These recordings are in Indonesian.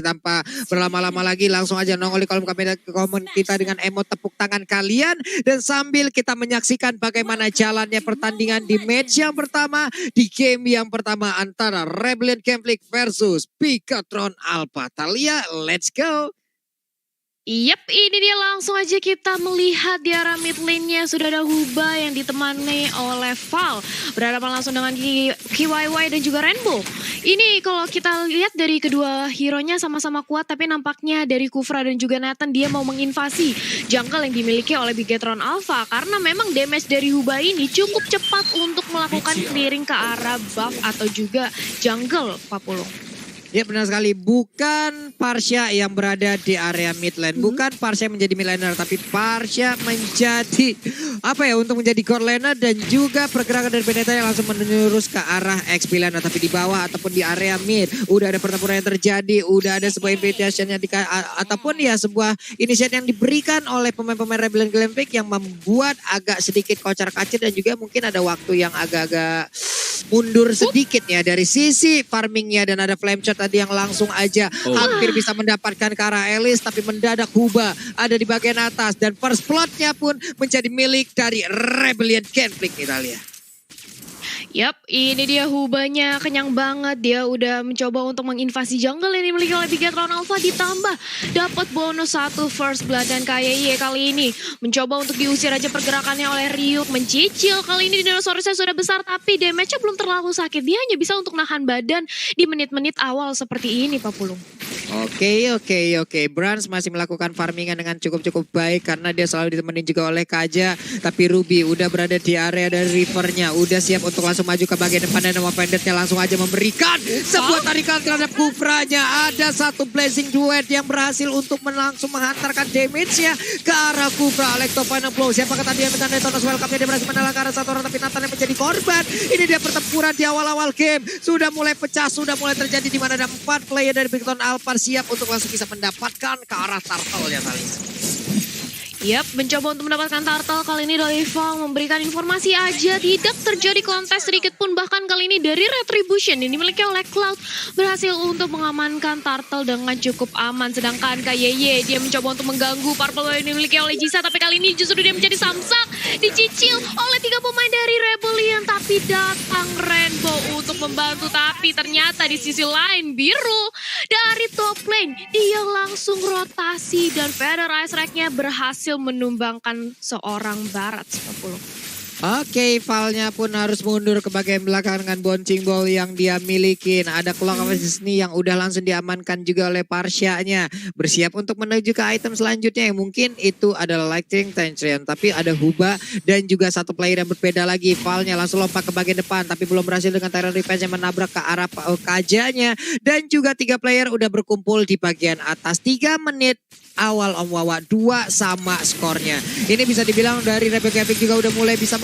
tanpa berlama-lama lagi langsung aja nongol di kolom komen kita dengan emot tepuk tangan kalian. Dan sambil kita menyaksikan bagaimana jalannya pertandingan di match yang pertama, di game yang pertama antara Rebellion Conflict versus Bigatron Alpha. Thalia, let's go! Yap, ini dia langsung aja kita melihat di arah mid lane-nya sudah ada Huba yang ditemani oleh Val. Berhadapan langsung dengan KYY dan juga Rainbow. Ini kalau kita lihat dari kedua hero-nya sama-sama kuat, tapi nampaknya dari Kufra dan juga Nathan dia mau menginvasi jungle yang dimiliki oleh Bigatron Alpha. Karena memang damage dari Huba ini cukup cepat untuk melakukan clearing ke arah buff atau juga jungle, Pak Pulung. Ya benar sekali, bukan Parsha yang berada di area mid lane, bukan Parsha menjadi mid laner, tapi Parsha menjadi untuk menjadi core laner dan juga pergerakan dari Benedetta yang langsung menurus ke arah XP laner, tapi di bawah ataupun di area mid udah ada pertempuran yang terjadi, udah ada sebuah invitation yang ataupun ya sebuah inisiatif yang diberikan oleh pemain-pemain Rebellion Conflict yang membuat agak sedikit kocar-kacir dan juga mungkin ada waktu yang agak-agak mundur sedikit ya dari sisi farmingnya, dan ada flame shot tadi yang langsung aja hampir bisa mendapatkan ke arah Elis, tapi mendadak Huba ada di bagian atas dan first blood-nya pun menjadi milik dari Rebellion Conflict Italia. Yap, ini dia Hubanya kenyang banget. Dia udah mencoba untuk menginvasi jungle yang dimiliki oleh Bigatron Alpha, ditambah dapat bonus 1 first blood. Dan KYY kali ini mencoba untuk diusir aja pergerakannya oleh Ryuk, mencicil. Kali ini dinosaurusnya sudah besar tapi damage-nya belum terlalu sakit. Dia hanya bisa untuk nahan badan di menit-menit awal seperti ini, Pak Pulung. Oke. Brans masih melakukan farmingan dengan cukup baik karena dia selalu ditemenin juga oleh Kaja. Tapi Ruby udah berada di area dari rivernya, udah siap untuk langsung maju ke bagian depan dan nama Pendetnya langsung aja memberikan sebuah tarikan terhadap Kufranya. Ada satu blazing duet yang berhasil untuk langsung menghantarkan damage-nya ke arah Kufra. Electro Final Blow, siapakah tadi yang minta Detonas welcome-nya, dia berhasil mendalang ke arah satu orang tapi Nathan yang menjadi korban. Ini dia pertempuran di awal-awal game, sudah mulai pecah, sudah mulai terjadi di mana ada 4 player dari Bigatron Alpha siap untuk langsung bisa mendapatkan ke arah turtle ya Thalia. Yap, mencoba untuk mendapatkan turtle. Kali ini Dolival memberikan informasi aja, tidak terjadi kontes sedikit pun. Bahkan kali ini dari Retribution yang dimiliki oleh Cloud berhasil untuk mengamankan turtle dengan cukup aman. Sedangkan KYY dia mencoba untuk mengganggu purple yang dimiliki oleh Jisa, tapi kali ini justru dia menjadi samsak, dicicil oleh 3 pemain dari Rebellion. Tapi datang Rainbow untuk membantu, tapi ternyata di sisi lain Biru dari top lane dia langsung rotasi dan Feather Ice Rack-nya berhasil menumbangkan seorang Barat 10. Oke, Valnya pun harus mundur ke bagian belakang dengan bouncing ball yang dia miliki. Nah, ada Clock of Destiny yang udah langsung diamankan juga oleh Parsha-nya. Bersiap untuk menuju ke item selanjutnya yang mungkin itu adalah Lightning Tension. Tapi ada Huba dan juga satu player yang berbeda lagi. Valnya langsung lompat ke bagian depan tapi belum berhasil dengan Tyrant Revenge yang menabrak ke arah Kajanya. Dan juga 3 player udah berkumpul di bagian atas. 3 menit awal Om Wawa, 2 sama skornya. Ini bisa dibilang dari Rebellion Conflict juga udah mulai bisa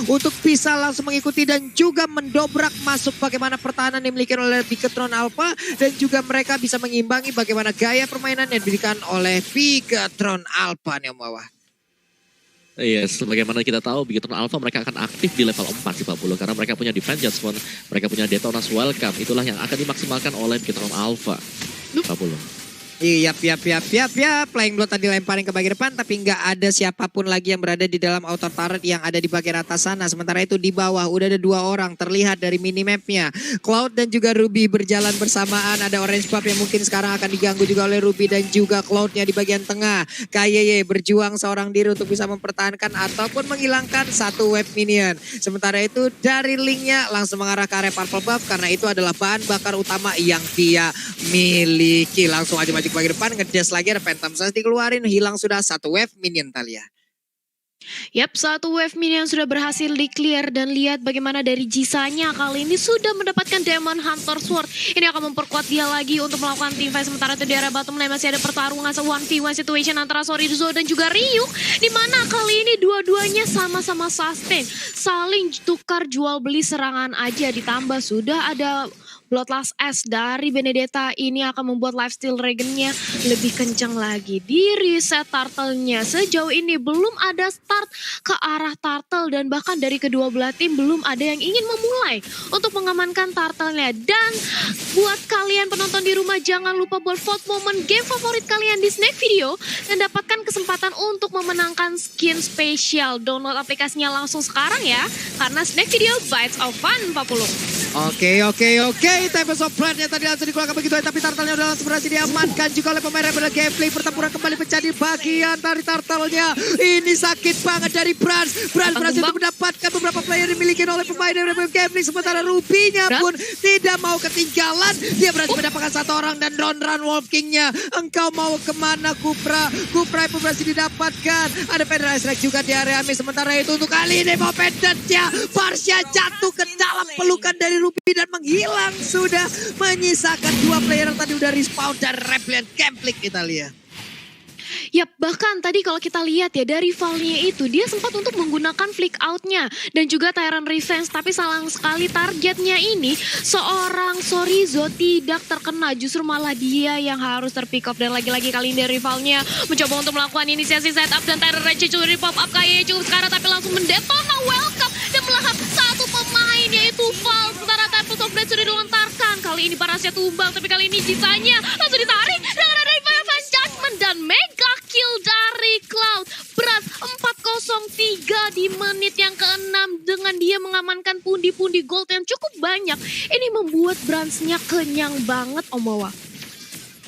untuk bisa langsung mengikuti dan juga mendobrak masuk bagaimana pertahanan yang dimiliki oleh Bigatron Alpha, dan juga mereka bisa mengimbangi bagaimana gaya permainan yang diberikan oleh Bigatron Alpha nih Om Wawa. Iya, sebagaimana kita tahu Bigatron Alpha mereka akan aktif di level 4 sih Pak Puluh, karena mereka punya Defense Judgment, mereka punya Detonas Welcome, itulah yang akan dimaksimalkan oleh Bigatron Alpha. Pak Puluh. Iya, Playing Blood tadi lemparin ke bagian depan tapi nggak ada siapapun lagi yang berada di dalam outer turret yang ada di bagian atas sana. Sementara itu di bawah udah ada 2 orang terlihat dari minimapnya. Cloud dan juga Ruby berjalan bersamaan. Ada orange buff yang mungkin sekarang akan diganggu juga oleh Ruby dan juga Cloudnya di bagian tengah. KYY berjuang seorang diri untuk bisa mempertahankan ataupun menghilangkan satu wave minion. Sementara itu dari linknya langsung mengarah ke area purple buff karena itu adalah bahan bakar utama yang dia miliki. Langsung aja maju ke bagian depan, ngedes lagi, ada Phantom Sash dikeluarin, hilang sudah satu wave minion Thalia. Yap, satu wave minion sudah berhasil di-clear dan lihat bagaimana dari Jisanya kali ini sudah mendapatkan Demon Hunter Sword. Ini akan memperkuat dia lagi untuk melakukan team fight. Sementara itu di area bottom lane masih ada pertarungan 1v1 situation antara Sorizo dan juga Ryuk. Dimana kali ini dua-duanya sama-sama sustain. Saling tukar jual beli serangan aja, ditambah sudah ada Bloodlust S dari Benedetta ini akan membuat lifesteal Regennya lebih kencang lagi. Di reset turtle-nya sejauh ini belum ada start ke arah turtle dan bahkan dari kedua belah tim belum ada yang ingin memulai untuk mengamankan turtle-nya. Dan buat kalian penonton di rumah jangan lupa buat vote momen game favorit kalian di Snack Video dan dapatkan kesempatan untuk memenangkan skin spesial. Download aplikasinya langsung sekarang ya karena Snack Video Bites of Fun 40. Oke. Time of Blood-nya tadi langsung dikeluarkan begitu, tapi turtle-nya udah langsung berhasil diamankan juga oleh pemain Rebel Gameplay. Pertempuran kembali menjadi bagian dari turtle-nya. Ini sakit banget dari Brans. Brans berhasil untuk mendapatkan beberapa player dimiliki oleh pemain Rebel Gameplay. Sementara Ruby-nya pun tidak mau ketinggalan. Dia berhasil mendapatkan satu orang dan Run Wolf King-nya. Engkau mau kemana Kupra? Kupra pun berhasil didapatkan. Ada Federal Strike juga di area mid. Sementara itu untuk kali ini mau pendantnya. Farsha jatuh ke dalam pelukan dari Ruby dan menghilang sudah, menyisakan dua player yang tadi udah respawn dari Rebel Gameplay kita lihat. Yap, bahkan tadi kalau kita lihat ya dari rivalnya itu dia sempat untuk menggunakan flick outnya dan juga Tyrant Revenge, tapi sayang sekali targetnya ini seorang Sorizo tidak terkena, justru malah dia yang harus terpick up. Dan lagi-lagi kali ini dari rivalnya mencoba untuk melakukan inisiasi setup dan Tyrant Revenge curi pop up kayaknya cukup sekarang, tapi langsung mendetona welcome dan melahap satu pemain yaitu Val. Sementara Tempest of Blade sudah dilontarkan, kali ini Parasnya tumbang, tapi kali ini Jisanya langsung ditarik dengan ada Advance Judgment dan mega kill dari Cloud. Berat 403 di menit yang ke-6 dengan dia mengamankan pundi-pundi gold yang cukup banyak. Ini membuat Bransnya kenyang banget Omawa.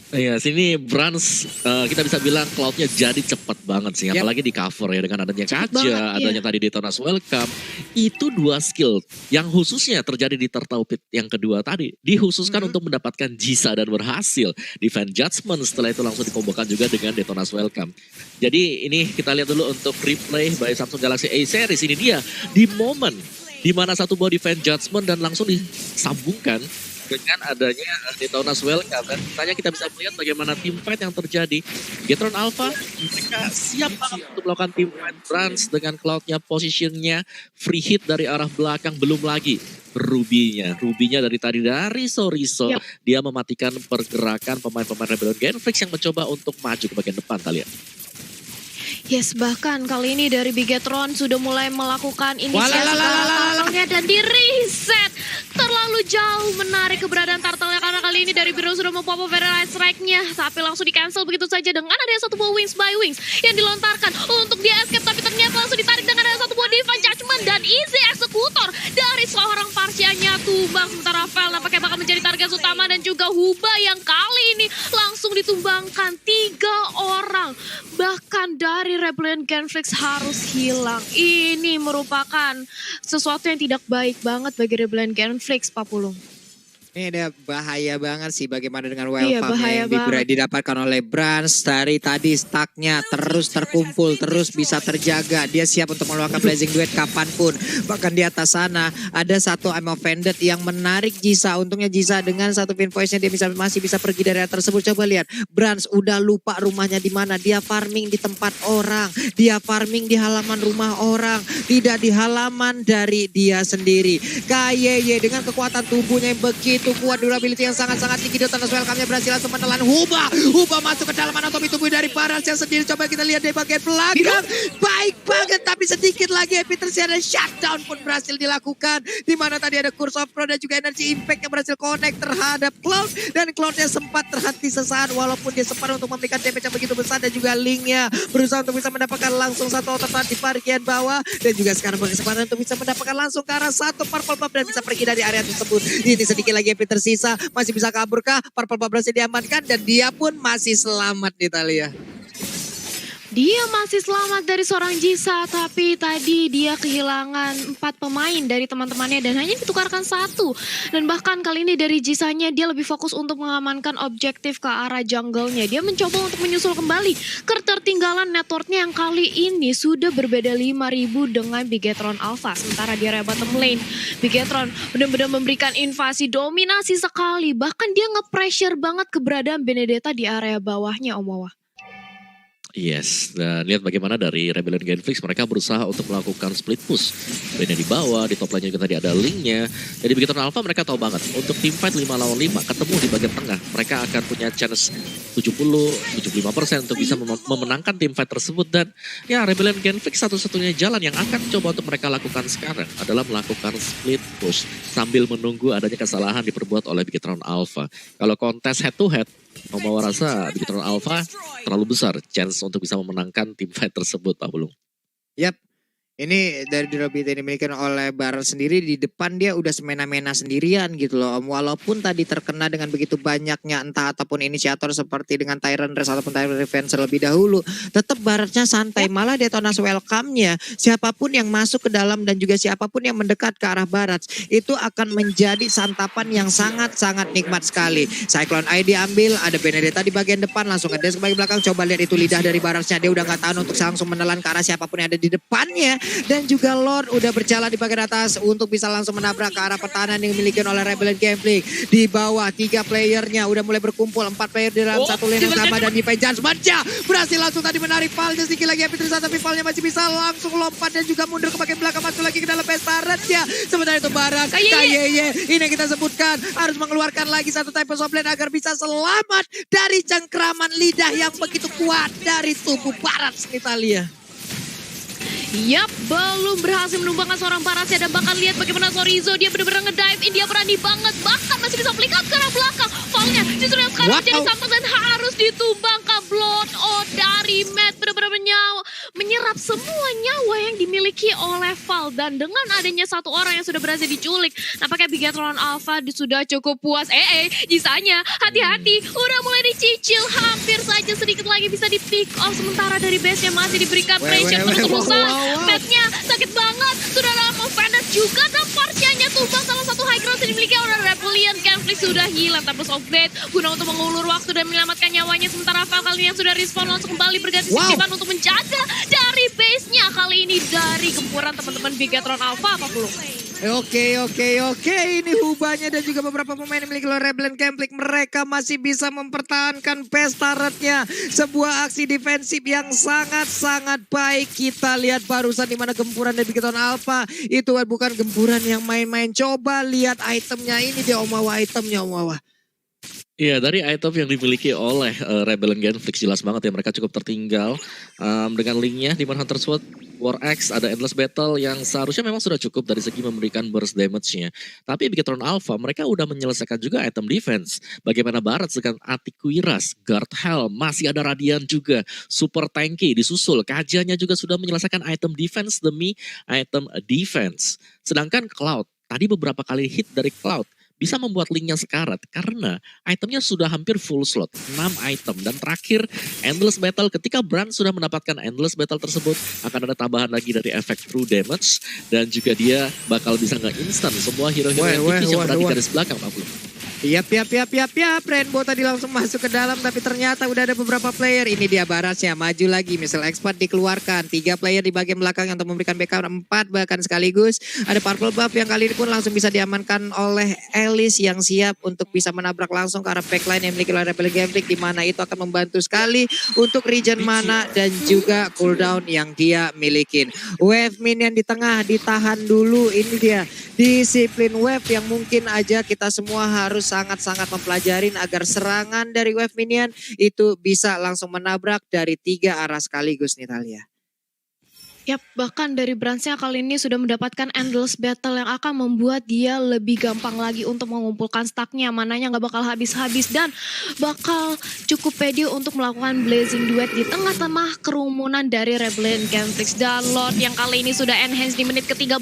Iya, sini Brans kita bisa bilang Cloud-nya jadi cepat banget sih. Apalagi di cover ya dengan adanya Kaja, adanya tadi Detonas Welcome. Itu dua skill yang khususnya terjadi di Turtle Pit yang kedua tadi. Dikhususkan untuk mendapatkan Jisa dan berhasil. Defend Judgment setelah itu langsung dikombokan juga dengan Detonas Welcome. Jadi ini kita lihat dulu untuk replay by Samsung Galaxy A Series. Ini dia di momen di mana satu buah Defend Judgment dan langsung disambungkan dengan adanya Detonas Welcome. Dan tanya kita bisa melihat bagaimana team fight yang terjadi. Getron Alpha mereka siap banget untuk melakukan team fight. Brans dengan Cloud-nya positionnya free hit dari arah belakang, belum lagi Ruby-nya dari tadi dari Sorizo. Dia mematikan pergerakan pemain-pemain Rebellion Genflix yang mencoba untuk maju ke bagian depan kalian. Yes, bahkan kali ini dari Bigetron sudah mulai melakukan inisiasi turtle-nya dan di reset. Terlalu jauh menarik keberadaan turtle-nya karena kali ini dari Biro sudah mempopo Federalized Strike-nya. Tapi langsung di cancel begitu saja dengan ada satu buah Wings by Wings yang dilontarkan untuk dia escape. Tapi ternyata langsung ditarik dengan ada satu buah Divine Judgment dan Easy Executor dari seorang Parsianya tumbang. Sementara Vel nampaknya bakal menjadi target utama dan juga Huba yang kali ini langsung ditumbangkan 3 orang. Bahkan dari Rebellion Genflix harus hilang. Ini merupakan sesuatu yang tidak baik banget bagi Rebellion Genflix, Pak Pulung. Ini ada bahaya banget sih bagaimana dengan welcome yang banget didapatkan oleh Brans. Dari tadi stacknya terus terkumpul, terus bisa terjaga. Dia siap untuk melakukan Blazing Duet kapanpun. Bahkan di atas sana ada satu I'm Offended yang menarik Jisa. Untungnya Jisa dengan satu pin voice-nya dia masih bisa pergi dari area tersebut. Coba lihat, Brans udah lupa rumahnya di mana. Dia farming di tempat orang. Dia farming di halaman rumah orang. Tidak di halaman dari dia sendiri. KYY dengan kekuatan tubuhnya yang begitu kuat, durability yang sangat-sangat tinggi. Detonas Welcome-nya berhasil langsung menelan Huba. Huba masuk ke dalam anatomi tubuh dari Paras yang sendiri. Coba kita lihat di bagian belakang. Baik banget, tapi sedikit lagi Epitersia dan shutdown pun berhasil dilakukan. Di mana tadi ada Curse of Pro dan juga Energy Impact yang berhasil connect terhadap Cloud. Dan Cloud-nya sempat terhenti sesaat walaupun dia sempat untuk memberikan damage yang begitu besar. Dan juga Link-nya berusaha untuk bisa mendapatkan langsung satu otot di bagian bawah. Dan juga sekarang berkesempatan untuk bisa mendapatkan langsung ke arah satu Purple Pop dan bisa pergi dari area tersebut. Ini sedikit lagi Epi tersisa, masih bisa kabur kah? Purple Pop berhasil diamankan dan dia pun masih selamat di Italia. Dia masih selamat dari seorang Jisa, tapi tadi dia kehilangan 4 pemain dari teman-temannya dan hanya ditukarkan 1. Dan bahkan kali ini dari Jisanya dia lebih fokus untuk mengamankan objektif ke arah jungle-nya. Dia mencoba untuk menyusul kembali ketertinggalan network-nya yang kali ini sudah berbeda 5.000 dengan Bigetron Alpha. Sementara di area bottom lane, Bigetron benar-benar memberikan invasi dominasi sekali. Bahkan dia nge-pressure banget keberadaan Benedetta di area bawahnya, Om Wawa. Yes, dan lihat bagaimana dari Rebellion Genflix mereka berusaha untuk melakukan split push. Bandnya di bawah, di top lane juga tadi ada linknya. Jadi begitu Alpha mereka tahu banget, untuk team fight 5 lawan 5 ketemu di bagian tengah, mereka akan punya chance 70-75% untuk bisa memenangkan team fight tersebut. Dan ya Rebellion Genflix satu-satunya jalan yang akan coba untuk mereka lakukan sekarang adalah melakukan split push sambil menunggu adanya kesalahan diperbuat oleh Bigetron Alpha. Kalau kontes head to head, Omawa rasa Bigetron Alpha terlalu besar chance untuk bisa memenangkan tim fight tersebut, Pak Bulung. Yap. Ini dari Drobit yang dimiliki oleh Barat sendiri, di depan dia udah semena-mena sendirian gitu loh Om. Walaupun tadi terkena dengan begitu banyaknya entah ataupun inisiator seperti dengan Tyrant Race ataupun Tyrant Revenge terlebih dahulu, tetap Baratnya santai. Malah Detonas welcome-nya siapapun yang masuk ke dalam dan juga siapapun yang mendekat ke arah Barat itu akan menjadi santapan yang sangat-sangat nikmat sekali. Cyclone Eye diambil, ada Benedetta di bagian depan, langsung ngedes ke bagian belakang. Coba lihat itu lidah dari Baratnya, dia udah gak tahan untuk langsung menelan ke arah siapapun yang ada di depannya. Dan juga Lord udah berjalan di bagian atas untuk bisa langsung menabrak ke arah pertahanan yang dimiliki oleh Rebellion Genflix. Di bawah 3 playernya udah mulai berkumpul, 4 player di dalam satu lane yang sama, dan Defense Judgment berhasil langsung tadi menarik Valnya sedikit lagi Happy Tristan, tapi Valnya masih bisa langsung lompat dan juga mundur ke bagian belakang, masuk lagi ke dalam Pestaret ya. Sementara itu Barat Kayeye ini yang kita sebutkan harus mengeluarkan lagi satu type of blade agar bisa selamat dari cengkraman lidah yang begitu kuat dari tubuh Barat Italia. Yap, belum berhasil menumbangkan seorang Parasya, dan bahkan lihat bagaimana Sorizo, dia benar-benar ngedive in, dia berani banget, bahkan masih bisa flick out ke arah belakang. Falnya justru yang sekarang jadi sampai dan harus ditumbangkan. Blood out dari Matt, benar-benar menyerap semua nyawa yang dimiliki oleh Val, dan dengan adanya satu orang yang sudah berhasil diculik, nampaknya Bigetron Alpha sudah cukup puas. Sisanya hati-hati, udah mulai dicicil, hampir saja sedikit lagi bisa di pick off, sementara dari base-nya masih diberikan pressure terus terusan. Matt-nya sakit banget, sudah lama Venice juga, dan Parsianya tumbang salah satu high ground yang dimiliki oleh Rebellion Genflix sudah hilang. Terus upgrade guna untuk mengulur waktu dan menyelamatkan nyawanya, sementara Val kali ini yang sudah respawn langsung kembali berganti sisipan untuk menjaga dari base-nya kali ini dari gempuran teman-teman Bigetron Alpha. Apa belum? Oke. Ini Hubanya dan juga beberapa pemain yang memiliki Rebellion Genflix, mereka masih bisa mempertahankan Pestaretnya. Sebuah aksi defensif yang sangat-sangat baik. Kita lihat barusan di mana gempuran dari Bigetron Alpha itu bukan gempuran yang main-main. Coba lihat itemnya ini, dia Omawa itemnya Omawa. Iya, dari item yang dimiliki oleh Rebellion Genflix jelas banget ya, mereka cukup tertinggal dengan linknya di mana Hunter Sword, War Axe, ada Endless Battle yang seharusnya memang sudah cukup dari segi memberikan burst damage-nya. Tapi Bigetron Alpha mereka udah menyelesaikan juga item defense. Bagaimana Barat dengan Antiquiras, Guard Helm, masih ada Radiant juga, super tanky disusul, Kajanya juga sudah menyelesaikan item defense demi item defense. Sedangkan Cloud, tadi beberapa kali hit dari Cloud, bisa membuat linknya sekarat karena itemnya sudah hampir full slot, 6 item. Dan terakhir Endless Battle, ketika Brand sudah mendapatkan Endless Battle tersebut akan ada tambahan lagi dari efek true damage, dan juga dia bakal bisa nge-instant semua hero-hero yang berada di garis belakang, Pak Blum. Yap. Rainbow tadi langsung masuk ke dalam, tapi ternyata udah ada beberapa player. Ini dia Baratnya maju lagi, misal expert dikeluarkan. 3 player di bagian belakang yang untuk memberikan backup, 4 bahkan sekaligus. Ada Purple Buff yang kali ini pun langsung bisa diamankan oleh Alice yang siap untuk bisa menabrak langsung ke arah backline yang dimiliki oleh Rebellion Genflix, di mana itu akan membantu sekali untuk regen mana dan juga cooldown yang dia milikin. Wave minion di tengah ditahan dulu, ini dia disiplin wave yang mungkin aja kita semua harus sangat-sangat mempelajarin agar serangan dari wave minion itu bisa langsung menabrak dari 3 arah sekaligus nih Talia. Yap, bahkan dari Brandsnya kali ini sudah mendapatkan Endless Battle yang akan membuat dia lebih gampang lagi untuk mengumpulkan stacknya. Mananya gak bakal habis-habis dan bakal cukup pede untuk melakukan Blazing Duet di tengah-tengah kerumunan dari Rebellion Genflix. Dan Lord yang kali ini sudah enhance di menit ke-13.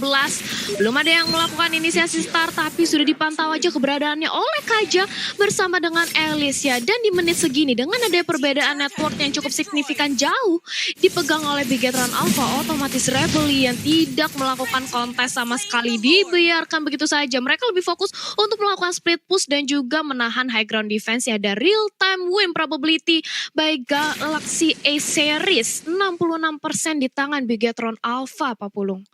Belum ada yang melakukan inisiasi start, tapi sudah dipantau aja keberadaannya oleh Kaja bersama dengan Alicia. Dan di menit segini dengan ada perbedaan network yang cukup signifikan jauh dipegang oleh Bigetron Alpha, otomatis Rebellion tidak melakukan kontes sama sekali, dibiarkan begitu saja. Mereka lebih fokus untuk melakukan split push dan juga menahan high ground defense ya. Ada real time win probability by Galaxy A Series 66% di tangan Bigetron Alpha, Pak Pulung.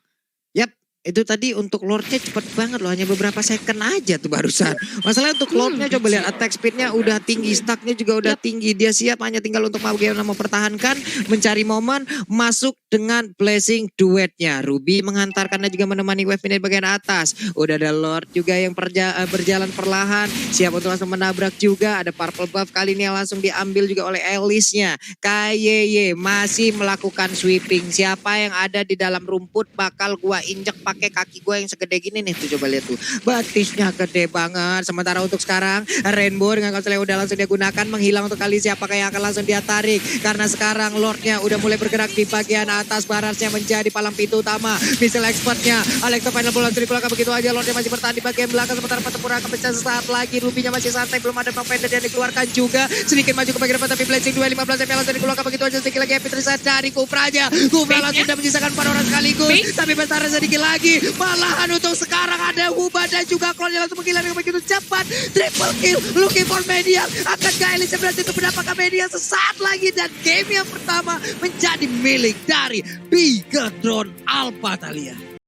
Yap, Itu tadi untuk Lordnya cepet banget loh, hanya beberapa second aja tuh barusan. Masalahnya untuk Lordnya coba lihat attack speednya udah tinggi, stacknya juga udah tinggi. Dia siap hanya tinggal untuk bagaimana mempertahankan, mencari momen, masuk dengan blessing duetnya. Ruby menghantarkannya juga menemani wave minute bagian atas. Udah ada Lord juga yang berjalan perlahan, siap untuk langsung menabrak juga. Ada purple buff kali ini yang langsung diambil juga oleh Elisnya. KYY masih melakukan sweeping. Siapa yang ada di dalam rumput bakal gua injek pakai kaki gue yang segede gini nih. Tuh coba lihat tuh, batisnya gede banget. Sementara untuk sekarang Rainbow dengan konsel yang udah langsung dia gunakan menghilang untuk kali siapa yang akan langsung dia tarik, karena sekarang Lordnya udah mulai bergerak di bagian atas. Barasnya menjadi palang pintu utama. Missile expertnya Alexa final bola langsung dikeluarkan begitu aja. Lordnya masih bertahan di bagian belakang, sementara pertempuran akan pecah sesaat lagi. Rubinya masih santai, belum ada Novender yang dikeluarkan juga. Sedikit maju ke bagian depan tapi Blessing 215 yang langsung dikeluarkan begitu aja. Sedikit lagi Epic Reset dari Kupra aja. Kupra langsung sudah menyisakan 4 orang sekaligus, tapi bentar sedikit lagi. Malahan untuk sekarang ada Huba dan juga Klon yang langsung menghilang dengan begitu cepat. Triple kill, looking for media. Akankah Elisa berhasil untuk mendapatkan media sesaat lagi, dan game yang pertama menjadi milik dari Bigatron Alpha Thalia.